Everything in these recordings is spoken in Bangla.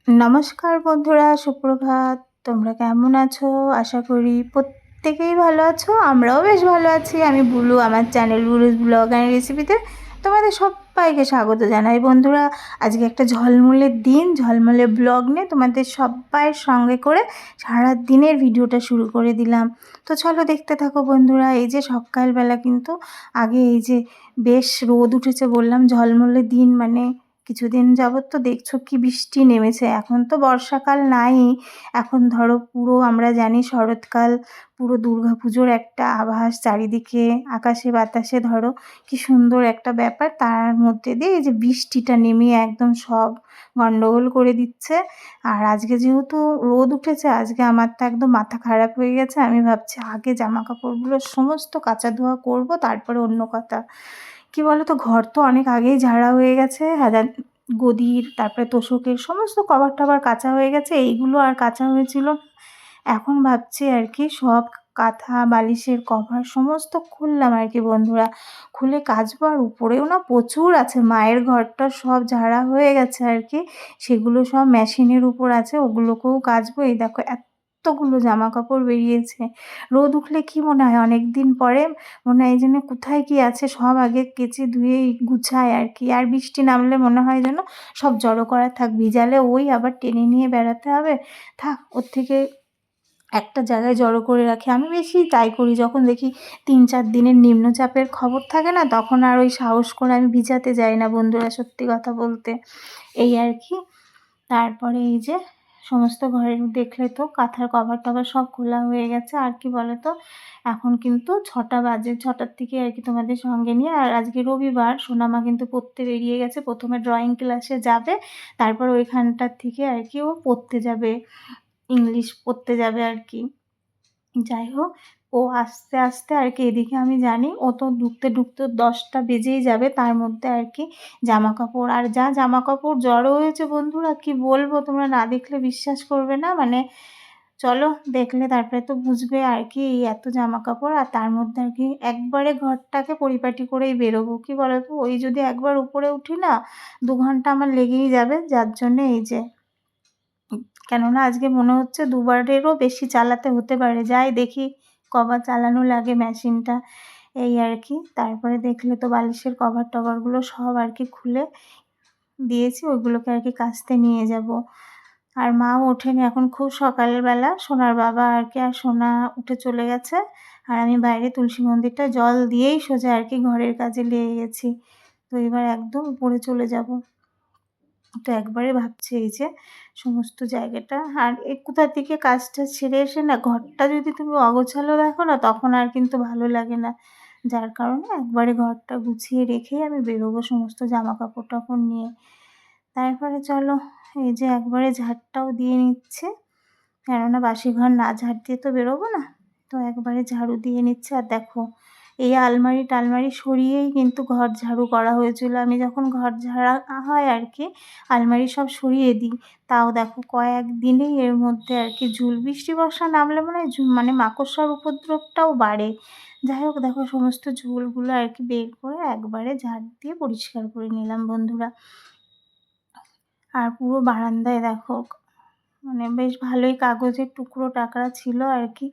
নমস্কার বন্ধুরা, সুপ্রভাত। তোমরা কেমন আছো? আশা করি প্রত্যেকেই ভালো আছো। আমরাও বেশ ভালো আছি। আমি বুলু, আমার চ্যানেল বুলুস ব্লগ অ্যান্ড রেসিপিতে তোমাদের সবাইকে স্বাগত জানাই। বন্ধুরা, আজকে একটা ঝলমলে দিন, ঝলমলে ব্লগ নিয়ে তোমাদের সব্বাইয়ের সঙ্গে করে সারা দিনের ভিডিওটা শুরু করে দিলাম। তো চলো দেখতে থাকো বন্ধুরা। এই যে সকালবেলা কিন্তু আগে এই যে বেশ রোদ উঠেছে, বললাম ঝলমলে দিন, মানে কিছুদিন যাবত তো দেখছো কি বৃষ্টি নেমেছে। এখন তো বর্ষাকাল নাই, এখন ধরো পুরো আমরা জানি শরৎকাল, পুরো দুর্গাপুজোর একটা আভাস চারিদিকে, আকাশে বাতাসে ধরো কি সুন্দর একটা ব্যাপার। তার মধ্যে দিয়ে এই যে বৃষ্টিটা নেমে একদম সব গন্ডগোল করে দিচ্ছে। আর আজকে যেহেতু রোদ উঠেছে, আজকে আমার তো একদম মাথা খারাপ হয়ে গেছে। আমি ভাবছি আগে জামা কাপড়গুলো সমস্ত কাচা ধোয়া করবো, তারপরে অন্য কথা। কি বলো তো, ঘর তো অনেক আগেই ঝাড়া হয়ে গেছে, হাজার গদির, তারপরে তোশকের সমস্ত কভার টভার কাচা হয়ে গেছে, এইগুলো আর কাচা হয়েছিল না। এখন ভাবছি আর কি সব কাঁথা বালিশের কভার সমস্ত খুললাম আর কি বন্ধুরা, খুলে কাচবো। আর উপরেও না প্রচুর আছে, মায়ের ঘরটা সব ঝাড়া হয়ে গেছে আর কি, সেগুলো সব মেশিনের উপর আছে, ওগুলোকেও কাচবো। এই দেখো এতগুলো জামা কাপড় বেরিয়েছে। রোদ উঠলে কি মনে হয়, অনেক দিন পরে মনে হয় যেন কোথায় কি আছে সব আগে কেচে ধুয়ে গুছায় আর কি। আর বৃষ্টি নামলে মনে হয় যেন সব জড়ো করা থাক, ভিজালে ওই আবার টেনে নিয়ে বেড়াতে হবে, থাক ওর থেকে একটা জায়গায় জড়ো করে রাখি। আমি বেশি তাই করি, যখন দেখি ৩-৪ দিনের নিম্নচাপের খবর থাকে না, তখন আর ওই সাহস করে আমি ভিজাতে যাই না বন্ধুরা, সত্যি কথা বলতে। এই আর কি। তারপরে এই যে সমস্ত ঘরের দেখলে তো কাঁথার কভার টভার সব খোলা হয়ে গেছে। আর কি বলো তো, এখন কিন্তু ৬টা বাজে, ৬টার থেকে আর কি তোমাদের সঙ্গে নিয়ে। আর আজকে রবিবার, সোনামা কিন্তু পড়তে বেরিয়ে গেছে। প্রথমে ড্রয়িং ক্লাসে যাবে, তারপর ওইখানটার থেকে আর কি ও পড়তে যাবে, ইংলিশ পড়তে যাবে আর কি। যাই হোক, ও আস্তে আস্তে আর কি, এদিকে আমি জানি ও তো ঢুকতে ঢুকতে 10টা বেজেই যাবে। তার মধ্যে আর কি জামা কাপড়, আর যা জামা কাপড় জড়ো হয়েছে বন্ধুরা, কি বলবো, তোমরা না দেখলে বিশ্বাস করবে না। মানে চলো দেখলে তারপরে তো বুঝবে আর কি, এই এত জামা কাপড়। আর তার মধ্যে আর কি একবারে ঘরটাকে পরিপাটি করেই বেরোবো। কি বলো তো, ওই যদি একবার উপরে উঠি না, 2 ঘন্টা আমার লেগেই যাবে। যার জন্যে এই যে, কেননা আজকে মনে হচ্ছে দুবারেরও বেশি চালাতে হতে পারে। যাই দেখি কবার চালানো লাগে মেশিনটা, এই আর কি। তারপরে দেখলে তো বালিশের কভার টভারগুলো সব আর কি খুলে দিয়েছি, ওইগুলোকে আর কি কাচতে নিয়ে যাব। আর মাও ওঠেনি, এখন খুব সকালবেলা, সোনার বাবা আর কি আর সোনা উঠে চলে গেছে। আর আমি বাইরে তুলসী মন্দিরটা জল দিয়েই সোজা আর কি ঘরের কাজে লেগে গেছি। তো এবার একদম উপরে চলে যাব। তো একবারে ভাবছি এই যে সমস্ত জায়গাটা, আর এই কোথা থেকে কাজটা ছেড়ে এসে না ঘরটা যদি তুমি অগোছালো দেখো না, তখন আর কিন্তু ভালো লাগে না। যার কারণে একবারে ঘরটা গুছিয়ে রেখেই আমি বেরোবো সমস্ত জামা কাপড় টাপড় নিয়ে। তারপরে চলো এই যে একবারে ঝাড়টাও দিয়ে নিচ্ছে, কেননা বাসি ঘর না ঝাড় দিয়ে তো বেরোবো না। তো একবারে ঝাড়ু দিয়ে নিচ্ছে। আর দেখো এই আলমারি টালমারি সরিয়েই কিন্তু ঘর ঝাড়ু করা হয়েছিল। আমি যখন ঘর ঝাড়া হয় আর কি, আলমারি সব সরিয়ে দিই। তাও দেখো কয়েকদিনেই এর মধ্যে আর কি বৃষ্টি বর্ষা নামলে মনে হয় মানে মাকড়সার উপদ্রবটাও বাড়ে। যাই হোক, দেখো সমস্ত ঝুলগুলো আর কি বের করে একবারে ঝাড় দিয়ে পরিষ্কার করে নিলাম বন্ধুরা। আর পুরো বারান্দায় দেখো, মানে বেশ ভালোই কাগজের টুকরো টাকরা ছিল আর কি।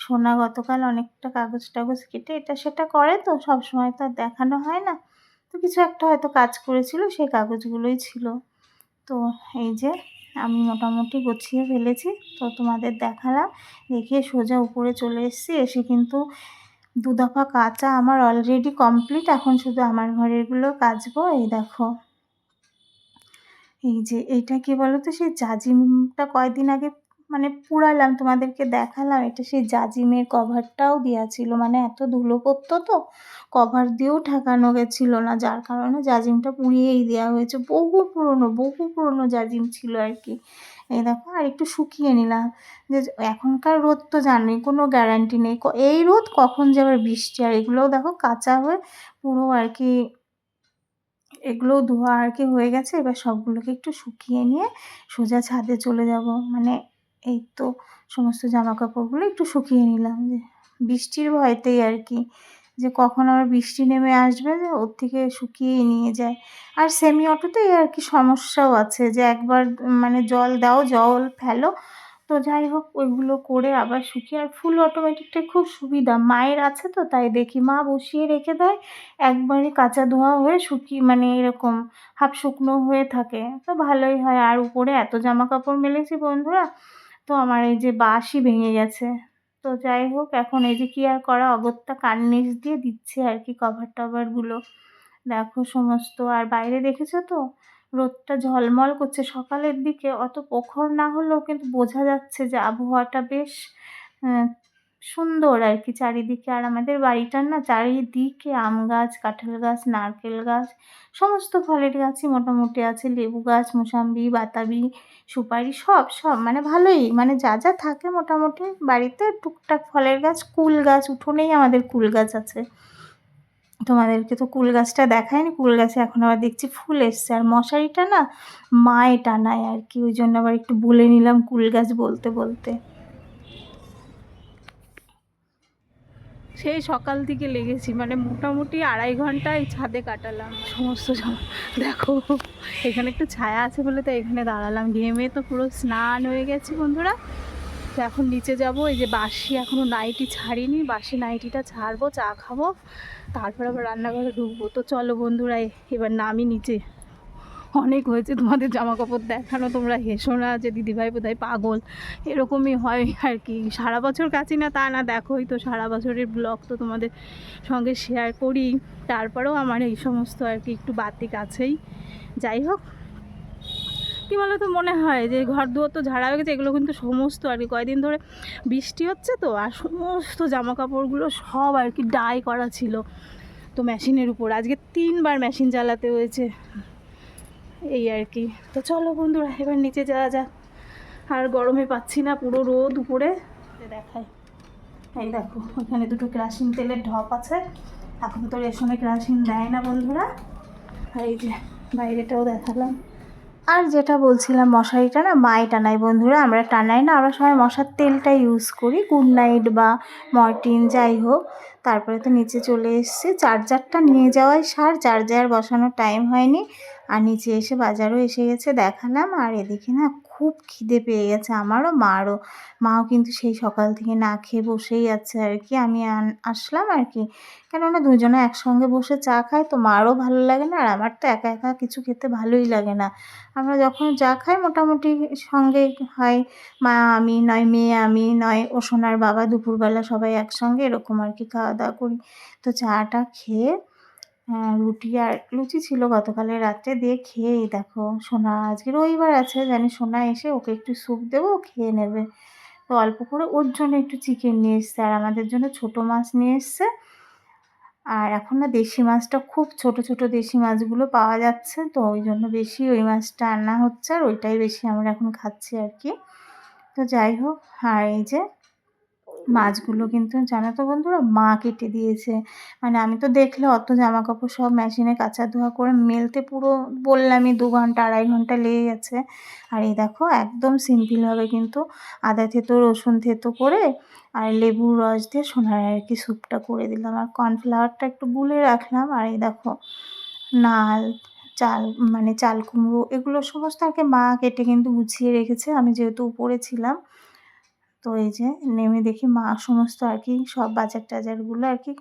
সোনা গতকাল অনেকটা কাগজ টাগজ কেটে এটা সেটা করে, তো সবসময় তো আর দেখানো হয় না। তো কিছু একটা হয়তো কাজ করেছিল, সেই কাগজগুলোই ছিল। তো এই যে আমি মোটামুটি গুছিয়ে ফেলেছি, তো তোমাদের দেখালাম। দেখিয়ে সোজা উপরে চলে এসেছি। এসে কিন্তু 2 দফা কাচা আমার অলরেডি কমপ্লিট, এখন শুধু আমার ঘরেরগুলো কাচবো। এই দেখো, এই যে এইটা কি বলতো, সেই জাজিমটা কয়দিন আগে মানে পুড়ালাম, তোমাদেরকে দেখালাম। এটা সেই জাজিমের কভারটাও দেওয়া ছিল, মানে এত ধুলো পড়তো তো কভার দিয়েও ঠেকানো গেছিলো না, যার কারণে জাজিমটা পুড়িয়েই দেওয়া হয়েছে। বহু পুরনো জাজিম ছিল আর কি। এই দেখো, আর একটু শুকিয়ে নিলাম। যে এখনকার রোদ তো জানোই, কোনো গ্যারান্টি নেই এই রোদ কখন যে আবার বৃষ্টি। আর এগুলোও দেখো কাঁচা হয়ে পুরো আর কি, এগুলোও ধোয়া আর কি হয়ে গেছে। এবার সবগুলোকে একটু শুকিয়ে নিয়ে সোজা ছাদে চলে যাব। মানে এই তো সমস্ত জামা কাপড়গুলো একটু শুকিয়ে নিলাম, যে বৃষ্টির ভয়তেই আর কি। যে কখন আবার বৃষ্টি নেমে আসবে, যে ওর থেকে শুকিয়েই নিয়ে যায়। আর সেমি অটোতে এই আর কি সমস্যাও আছে যে একবার মানে জল দাও, জল ফেলো, তো যাই হোক ওইগুলো করে আবার শুকিয়ে। আর ফুল অটোমেটিকটাই খুব সুবিধা, মায়ের আছে তো তাই দেখি মা বসিয়ে রেখে দেয়, একবারে কাঁচা ধোয়া হয়ে শুকিয়ে মানে এরকম হাফ শুকনো হয়ে থাকে, তো ভালোই হয়। আর উপরে এত জামা কাপড় মেলেছি বন্ধুরা, তো আমার এই যে বাঁশই ভেঙে গেছে। তো যাই হোক এখন এই যে কি আর করা, অগত্যা কার্নিশ দিয়ে দিচ্ছে আর কি কভার টভারগুলো। দেখো সমস্ত, আর বাইরে দেখেছো তো রোদটা ঝলমল করছে, সকালের দিকে অত প্রখর না হলেও কিন্তু বোঝা যাচ্ছে যে আবহাওয়াটা বেশ আহ, সুন্দর আর কি চারিদিকে। আর আমাদের বাড়িটার না চারিদিকে আম গাছ, কাঁঠাল গাছ, নারকেল গাছ, সমস্ত ফলের গাছই মোটামুটি আছে, লেবু গাছ, মোসাম্বি, বাতাবি, সুপারি, সব সব মানে ভালোই, মানে যা যা থাকে মোটামুটি বাড়িতে টুকটাক ফলের গাছ, কুল গাছ, উঠোনেই আমাদের কুল গাছ আছে। তোমাদেরকে তো কুল গাছটা দেখায়নি, কুল গাছে এখন আবার দেখছি ফুল এসছে। আর মশারিটা না মায়ে টানায় আর কি, ওই জন্য আবার একটু বলে নিলাম কুল গাছ বলতে বলতে। সেই সকাল থেকে লেগেছি, মানে মোটামুটি 2.5 ঘন্টা এই ছাদে কাটালাম সমস্ত দেখো এখানে একটু ছায়া আছে বলে তো এখানে দাঁড়ালাম, ঘেমে তো পুরো স্নান হয়ে গেছি বন্ধুরা। তো এখন নিচে যাব, এই যে বাসি এখনও নাইটি ছাড়িনি, বাসি নাইটিটা ছাড়বো, চা খাবো, তারপর আবার রান্নাঘরে ঢুকবো। তো চলো বন্ধুরা এবার নামি নিচে, অনেক হয়েছে তোমাদের জামা কাপড় দেখানো, তোমরা হেসো না যে দিদিভাই বোধহয় পাগল, এরকমই হয় আর কি। সারা বছর কাছি না তা না, দেখোই তো সারা বছরের ব্লগ তো তোমাদের সঙ্গে শেয়ার করি, তারপরেও আমার এই সমস্ত আর কি একটু বাড়তি কাছেই। যাই হোক কী বলো তো, মনে হয় যে ঘর দুয়ার তো ঝাড়া হয়ে গেছে, এগুলো কিন্তু সমস্ত আর কি কয়েকদিন ধরে বৃষ্টি হচ্ছে তো, আর সমস্ত জামা কাপড়গুলো সব আর কি ডাই করা ছিল তো মেশিনের উপর, আজকে 3বার মেশিন চালাতে হয়েছে এই আর কি। তো চলো বন্ধুরা এবার নিচে যাওয়া যাক, আর গরমে পাচ্ছি না, পুরো রোদ উপরে দেখায়। এই দেখো ওখানে দুটো কেরোসিন তেলের ঢপ আছে, এখন তো রেশনে কেরোসিন দেয় না বন্ধুরা। আর এই যে বাইরেটাও দেখালাম। আর যেটা বলছিলাম মশারিটা না মাই টানাই বন্ধুরা, আমরা টানাই না, আমরা সবাই মশার তেলটা ইউজ করি, গুড নাইট বা মর্টিন যাই হোক। তারপরে তো নিচে চলে এসেছি, চার্জারটা নিয়ে যাওয়াই সার, চার্জার বসানোর টাইম হয়নি। আর নিচে এসে বাজারও এসে গেছে দেখালাম। আর এদিকে না খুব খিদে পেয়ে গেছে আমারও, মারও। মাও কিন্তু সেই সকাল থেকে না খেয়ে বসেই আছে আর কি, আমি আসলাম আর কি, কেননা দুজনে একসঙ্গে বসে চা খাই তো মারও ভালো লাগে না, আর আমার তো একা একা কিছু খেতে ভালোই লাগে না। আমরা যখন যা খাই মোটামুটি সঙ্গে হয়, মা আমি নয় মেয়ে আমি নয় ও সোনার বাবা, দুপুরবেলা সবাই একসঙ্গে এরকম আর কি খাওয়া দাওয়া করি। তো চাটা খেয়ে রুটি আর লুচি ছিল গতকালের রাত্রে, দিয়ে খেয়েই দেখো সোনা, আজকে রবিবার আছে জানি, সোনা এসে ওকে একটু স্যুপ দেবো, ও খেয়ে নেবে। তো অল্প করে ওর জন্য একটু চিকেন নিয়ে এসছে, আর আমাদের জন্য ছোটো মাছ নিয়ে এসছে। আর এখন না দেশি মাছটা খুব ছোট ছোট দেশি মাছগুলো পাওয়া যাচ্ছে, তো ওই জন্য বেশি ওই মাছটা আনা হচ্ছে, আর ওইটাই বেশি আমরা এখন খাচ্ছি আর কি। তো যাই হোক, আর এই যে মাছগুলো কিন্তু জানো তো বন্ধুরা মা কেটে দিয়েছে, মানে আমি তো দেখলে অত জামা কাপড় সব মেশিনে কাচা ধোয়া করে মেলতে পুরো বললামই 2 ঘন্টা 2.5 ঘন্টা লেগে গেছে। আর এই দেখো একদম সিম্পলভাবে কিন্তু আদা থেতো রসুন থেতো করে আর লেবুর রস দিয়ে সোনার আর কি স্যুপটা করে দিলাম, আর কর্নফ্লাওয়ারটা একটু গুলে রাখলাম। আর এই দেখো নাল, চাল মানে চাল কুমড়ো এগুলো সমস্ত আর কি মা কেটে কিন্তু গুছিয়ে রেখেছে, আমি যেহেতু উপরে ছিলাম। তো এই যে নেমে দেখি মা সমস্ত আর কি সব বাজার টাজারগুলো আর কি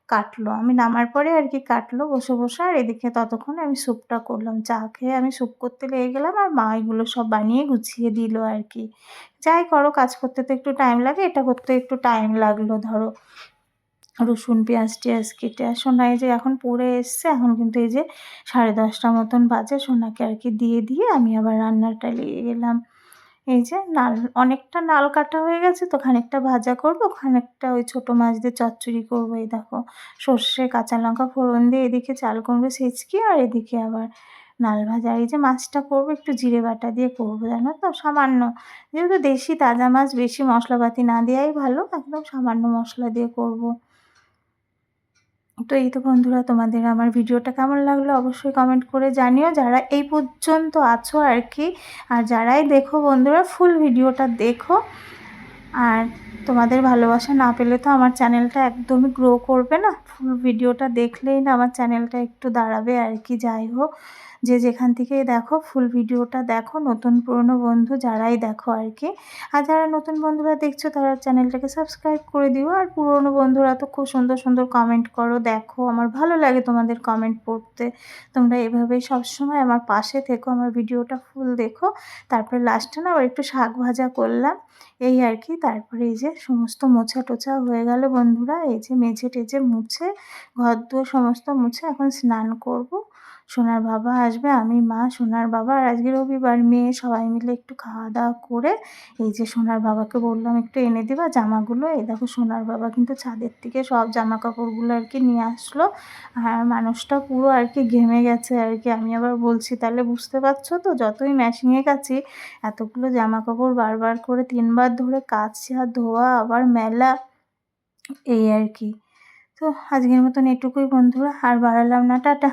কাটলো, আমি নামার পরে আর কি কাটলো বসে বসে। আর এদিকে ততক্ষণে আমি স্যুপটা করলাম, চা খেয়ে আমি স্যুপ করতে লেগে গেলাম, আর মা এগুলো সব বানিয়ে গুছিয়ে দিল আর কি। যাই করো কাজ করতে তো একটু টাইম লাগে, এটা করতে একটু টাইম লাগলো ধরো, রসুন পেঁয়াজ টিয়াজ কেটে। আর সোনা এই যে এখন পড়ে এসছে, এখন কিন্তু এই যে 10:30 মতন বাজে, সোনাকে আর কি দিয়ে আমি আবার রান্নাটা লেগে গেলাম। এই যে নাল, অনেকটা নাল কাটা হয়ে গেছে, তো খানিকটা ভাজা করব, খানিকটা ওই ছোটো মাছ দিয়ে চচ্চড়ি করবো। এই দেখো সর্ষে কাঁচা লঙ্কা ফোড়ন দিয়ে এদিকে চাল কুমড়ো ছেঁচকি, আর এদিকে আবার নাল ভাজা। এই যে মাছটা করবো একটু জিরে বাটা দিয়ে করবো, জানো তো সামান্য, যেহেতু দেশি তাজা মাছ বেশি মশলাপাতি না দেওয়াই ভালো, একদম সামান্য মশলা দিয়ে করব। তো এই তো বন্ধুরা তোমাদের আমার ভিডিওটা কেমন লাগলো অবশ্যই কমেন্ট করে জানিও, যারা এই পর্যন্ত আছো আর কি। আর যারাই দেখো বন্ধুরা ফুল ভিডিওটা দেখো, আর তোমাদের ভালোবাসা না পেলে তো আমার চ্যানেলটা একদমই গ্রো করবে না। ফুল ভিডিওটা দেখলেই না আমার চ্যানেলটা একটু দাঁড়াবে আর কি। যাই হোক, যে যেখান থেকেই দেখো ফুল ভিডিওটা দেখো, নতুন পুরনো বন্ধু যারাই দেখো আর কি। আর যারা নতুন বন্ধুরা দেখছো তারা চ্যানেলটাকে সাবস্ক্রাইব করে দিও। আর পুরনো বন্ধুরা তো খুব সুন্দর সুন্দর কমেন্ট করো, দেখো আমার ভালো লাগে তোমাদের কমেন্ট পড়তে। তোমরা এভাবেই সবসময় আমার পাশে থেকো, আমার ভিডিওটা ফুল দেখো। তারপরে লাস্টে না আবার একটু শাক ভাজা করলাম, এই আর কি। তারপরে এই যে সমস্ত মোছা টোছা হয়ে গেল বন্ধুরা, এই যে মেঝে টেঝে মুছে, ঘর দুয়ার সমস্ত মুছে এখন স্নান করব। সোনার বাবা আসবে, আমি, মা, সোনার বাবা, আর আজকে রবিবার, মেয়ে সবাই মিলে একটু খাওয়া দাওয়া করে এই যে সোনার বাবাকে বললাম একটু এনে দিবা জামাগুলো। এই দেখো সোনার বাবা কিন্তু ছাদের থেকে সব জামা কাপড়গুলো আর কি নিয়ে আসলো। আর মানুষটা পুরো আর কি ঘেমে গেছে আর কি। আমি আবার বলছি, তাহলে বুঝতে পারছো তো, যতই মেশিনে কাছি এতগুলো জামা কাপড় বারবার করে 3বার ধরে কাচছি, আর ধোয়া আবার মেলা, এই আর কি। তো আজকের মতন এটুকুই বন্ধুরা, আর বাড়ালাম না, টাটা।